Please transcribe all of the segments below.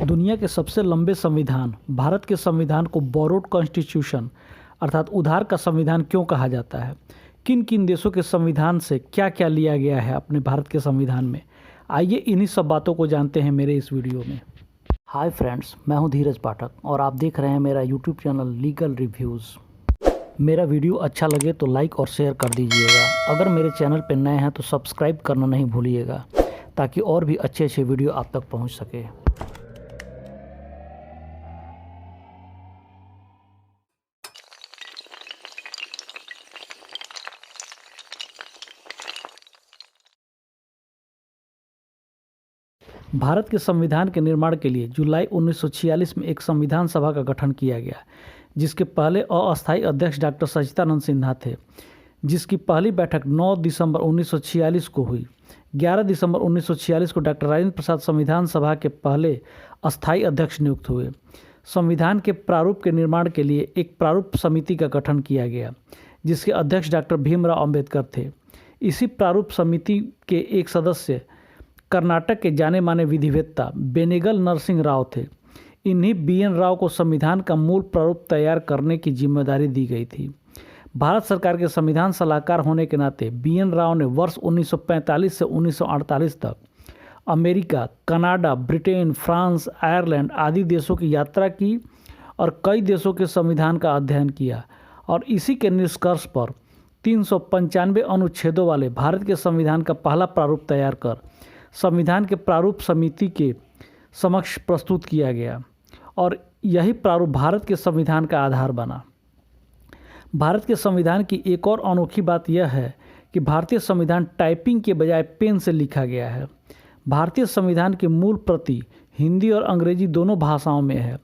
दुनिया के सबसे लंबे संविधान भारत के संविधान को बोरोड कॉन्स्टिट्यूशन अर्थात उधार का संविधान क्यों कहा जाता है। किन किन देशों के संविधान से क्या क्या लिया गया है अपने भारत के संविधान में। आइए इन्हीं सब बातों को जानते हैं मेरे इस वीडियो में। हाय फ्रेंड्स, मैं हूं धीरज पाठक और आप देख रहे हैं मेरा यूट्यूब चैनल लीगल रिव्यूज़। मेरा वीडियो अच्छा लगे तो लाइक और शेयर कर दीजिएगा। अगर मेरे चैनल पर नए हैं तो सब्सक्राइब करना नहीं भूलिएगा ताकि और भी अच्छे अच्छे वीडियो आप तक पहुंच सके। भारत के संविधान के निर्माण के लिए जुलाई 1946 में एक संविधान सभा का गठन किया गया, जिसके पहले अस्थायी अध्यक्ष डॉक्टर सच्चिदानंद सिन्हा थे, जिसकी पहली बैठक 9 दिसंबर 1946 को हुई। 11 दिसंबर 1946 को डॉक्टर राजेंद्र प्रसाद संविधान सभा के पहले अस्थायी अध्यक्ष नियुक्त हुए। संविधान के प्रारूप के निर्माण के लिए एक प्रारूप समिति का गठन किया गया, जिसके अध्यक्ष डॉक्टर भीमराव अंबेडकर थे। इसी प्रारूप समिति के एक सदस्य कर्नाटक के जाने माने विधिवेत्ता बेनेगल नरसिंह राव थे। इन्हीं BN राव को संविधान का मूल प्रारूप तैयार करने की जिम्मेदारी दी गई थी। भारत सरकार के संविधान सलाहकार होने के नाते BN राव ने वर्ष 1945 से 1948 तक America, Canada, Britain, France, Ireland आदि देशों की यात्रा की और कई देशों के संविधान का अध्ययन किया और इसी के निष्कर्ष पर 395 अनुच्छेदों वाले भारत के संविधान का पहला प्रारूप तैयार कर संविधान के प्रारूप समिति के समक्ष प्रस्तुत किया गया और यही प्रारूप भारत के संविधान का आधार बना। भारत के संविधान की एक और अनोखी बात यह है कि भारतीय संविधान टाइपिंग के बजाय पेन से लिखा गया है। भारतीय संविधान की मूल प्रति हिंदी और अंग्रेजी दोनों भाषाओं में है।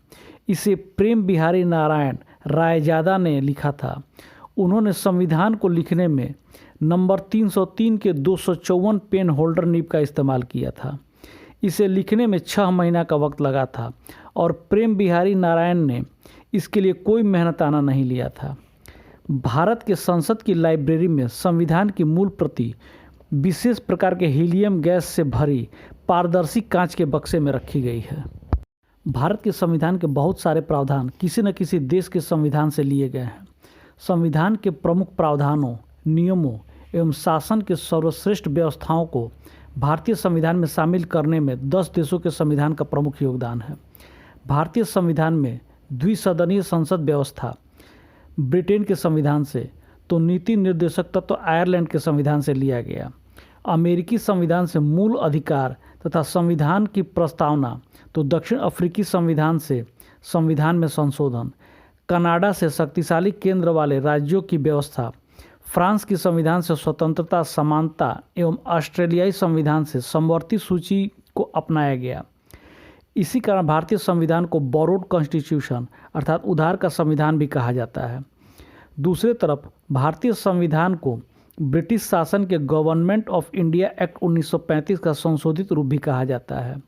इसे प्रेम बिहारी नारायण रायजादा ने लिखा था। उन्होंने संविधान को लिखने में नंबर 303 के 254 पेन होल्डर निब का इस्तेमाल किया था। इसे लिखने में 6 महीना का वक्त लगा था और प्रेम बिहारी नारायण ने इसके लिए कोई मेहनताना नहीं लिया था। भारत के संसद की लाइब्रेरी में संविधान की मूल प्रति विशेष प्रकार के हीलियम गैस से भरी पारदर्शी कांच के बक्से में रखी गई है। भारत के संविधान के बहुत सारे प्रावधान किसी न किसी देश के संविधान से लिए गए हैं। संविधान के प्रमुख प्रावधानों, नियमों एवं शासन के सर्वश्रेष्ठ व्यवस्थाओं को भारतीय संविधान में शामिल करने में 10 देशों के संविधान का प्रमुख योगदान है। भारतीय संविधान में द्विसदनीय संसद व्यवस्था ब्रिटेन के संविधान से, तो नीति निर्देशक तत्व तो आयरलैंड के संविधान से लिया गया। अमेरिकी संविधान से मूल अधिकार तथा संविधान की प्रस्तावना तो दक्षिण अफ्रीकी संविधान से संविधान में संशोधन, कनाडा से शक्तिशाली केंद्र वाले राज्यों की व्यवस्था, फ्रांस की संविधान से स्वतंत्रता, समानता एवं ऑस्ट्रेलियाई संविधान से समवर्ती सूची को अपनाया गया। इसी कारण भारतीय संविधान को बोरोड कॉन्स्टिट्यूशन अर्थात उधार का संविधान भी कहा जाता है। दूसरी तरफ भारतीय संविधान को ब्रिटिश शासन के गवर्नमेंट ऑफ इंडिया एक्ट 1935 का संशोधित रूप भी कहा जाता है,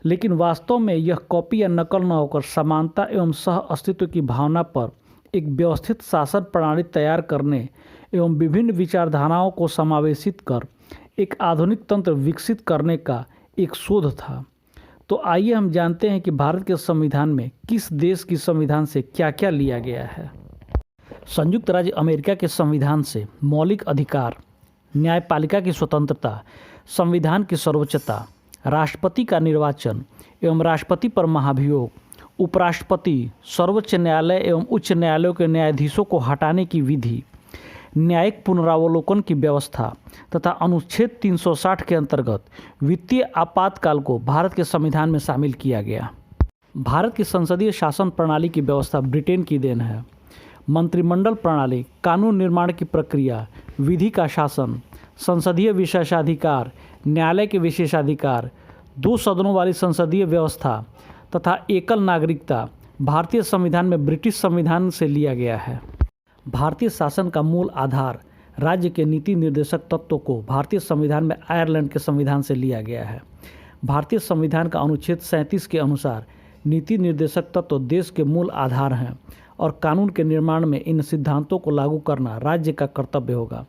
लेकिन वास्तव में यह कॉपी या नकल न होकर समानता एवं सह अस्तित्व की भावना पर एक व्यवस्थित शासन प्रणाली तैयार करने एवं विभिन्न विचारधाराओं को समावेशित कर एक आधुनिक तंत्र विकसित करने का एक शोध था। तो आइए हम जानते हैं कि भारत के संविधान में किस देश की संविधान से क्या क्या लिया गया है। संयुक्त राज्य अमेरिका के संविधान से मौलिक अधिकार, न्यायपालिका की स्वतंत्रता, संविधान की सर्वोच्चता, राष्ट्रपति का निर्वाचन एवं राष्ट्रपति पर महाभियोग, उपराष्ट्रपति, सर्वोच्च न्यायालय एवं उच्च न्यायालयों के न्यायाधीशों को हटाने की विधि, न्यायिक पुनरावलोकन की व्यवस्था तथा अनुच्छेद 360 के अंतर्गत वित्तीय आपातकाल को भारत के संविधान में शामिल किया गया। भारत की संसदीय शासन प्रणाली की व्यवस्था ब्रिटेन की देन है। मंत्रिमंडल प्रणाली, कानून निर्माण की प्रक्रिया, विधि का शासन, संसदीय विशेषाधिकार, न्यायालय के विशेषाधिकार, 2 सदनों वाली संसदीय व्यवस्था तथा एकल नागरिकता भारतीय संविधान में ब्रिटिश संविधान से लिया गया है। भारतीय शासन का मूल आधार राज्य के नीति निर्देशक तत्वों को भारतीय संविधान में आयरलैंड के संविधान से लिया गया है। भारतीय संविधान का अनुच्छेद 37 के अनुसार नीति निर्देशक तत्व देश के मूल आधार हैं और कानून के निर्माण में इन सिद्धांतों को लागू करना राज्य का कर्तव्य होगा।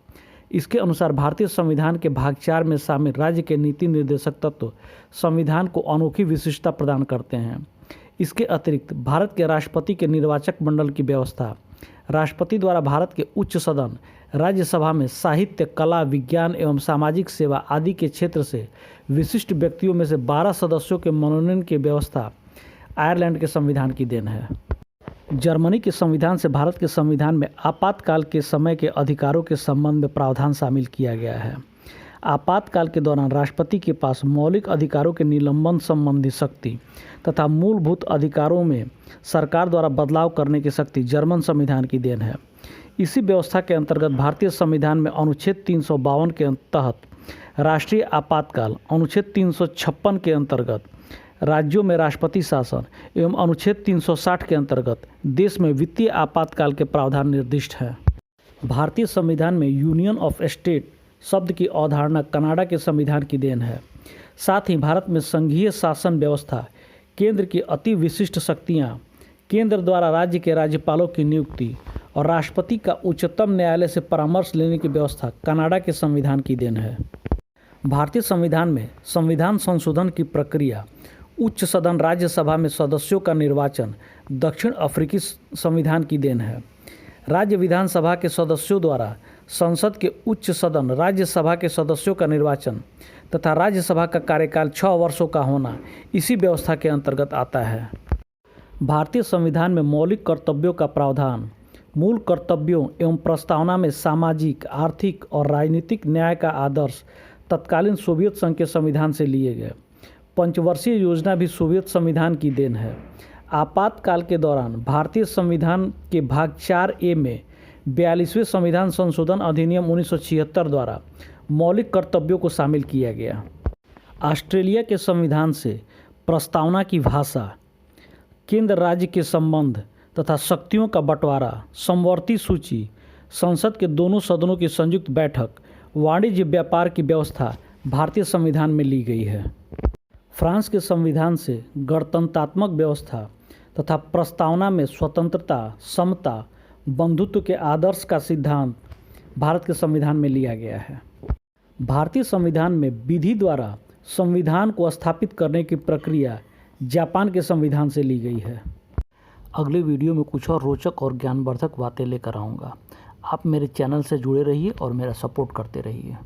इसके अनुसार भारतीय संविधान के भाग 4 में शामिल राज्य के नीति निर्देशक तत्व संविधान को अनोखी विशिष्टता प्रदान करते हैं। इसके अतिरिक्त भारत के राष्ट्रपति के निर्वाचक मंडल की व्यवस्था, राष्ट्रपति द्वारा भारत के उच्च सदन राज्यसभा में साहित्य, कला, विज्ञान एवं सामाजिक सेवा आदि के क्षेत्र से विशिष्ट व्यक्तियों में से 12 सदस्यों के मनोनयन की व्यवस्था आयरलैंड के संविधान की देन है। जर्मनी के संविधान से भारत के संविधान में आपातकाल के समय के अधिकारों के संबंध में प्रावधान शामिल किया गया है। आपातकाल के दौरान राष्ट्रपति के पास मौलिक अधिकारों के निलंबन संबंधी शक्ति तथा मूलभूत अधिकारों में सरकार द्वारा बदलाव करने की शक्ति जर्मन संविधान की देन है। इसी व्यवस्था के अंतर्गत भारतीय संविधान में अनुच्छेद 352 के तहत राष्ट्रीय आपातकाल, अनुच्छेद 356 के अंतर्गत राज्यों में राष्ट्रपति शासन एवं अनुच्छेद 360 के अंतर्गत देश में वित्तीय आपातकाल के प्रावधान निर्दिष्ट हैं। भारतीय संविधान में यूनियन ऑफ स्टेट शब्द की अवधारणा कनाडा के संविधान की देन है। साथ ही भारत में संघीय शासन व्यवस्था, केंद्र की अति विशिष्ट शक्तियाँ, केंद्र द्वारा राज्य के राज्यपालों की नियुक्ति और राष्ट्रपति का उच्चतम न्यायालय से परामर्श लेने की व्यवस्था कनाडा के संविधान की देन है। भारतीय संविधान में संविधान संशोधन की प्रक्रिया, उच्च सदन राज्यसभा में सदस्यों का निर्वाचन दक्षिण अफ्रीकी संविधान की देन है। राज्य विधानसभा के सदस्यों द्वारा संसद के उच्च सदन राज्यसभा के सदस्यों का निर्वाचन तथा राज्यसभा का कार्यकाल 6 वर्षों का होना इसी व्यवस्था के अंतर्गत आता है। भारतीय संविधान में मौलिक कर्तव्यों का प्रावधान, मूल कर्तव्यों एवं प्रस्तावना में सामाजिक, आर्थिक और राजनीतिक न्याय का आदर्श तत्कालीन सोवियत संघ के संविधान से लिए गए। पंचवर्षीय योजना भी सोवियत संविधान की देन है। आपातकाल के दौरान भारतीय संविधान के भाग 4A में 42वें संविधान संशोधन अधिनियम 1976 द्वारा मौलिक कर्तव्यों को शामिल किया गया। ऑस्ट्रेलिया के संविधान से प्रस्तावना की भाषा, केंद्र राज्य के संबंध तथा शक्तियों का बंटवारा, समवर्ती सूची, संसद के दोनों सदनों की संयुक्त बैठक, वाणिज्य व्यापार की व्यवस्था भारतीय संविधान में ली गई है। फ्रांस के संविधान से गणतंत्रात्मक व्यवस्था तथा प्रस्तावना में स्वतंत्रता, समता, बंधुत्व के आदर्श का सिद्धांत भारत के संविधान में लिया गया है। भारतीय संविधान में विधि द्वारा संविधान को स्थापित करने की प्रक्रिया जापान के संविधान से ली गई है। अगले वीडियो में कुछ और रोचक और ज्ञानवर्धक बातें लेकर आऊँगा। आप मेरे चैनल से जुड़े रहिए और मेरा सपोर्ट करते रहिए।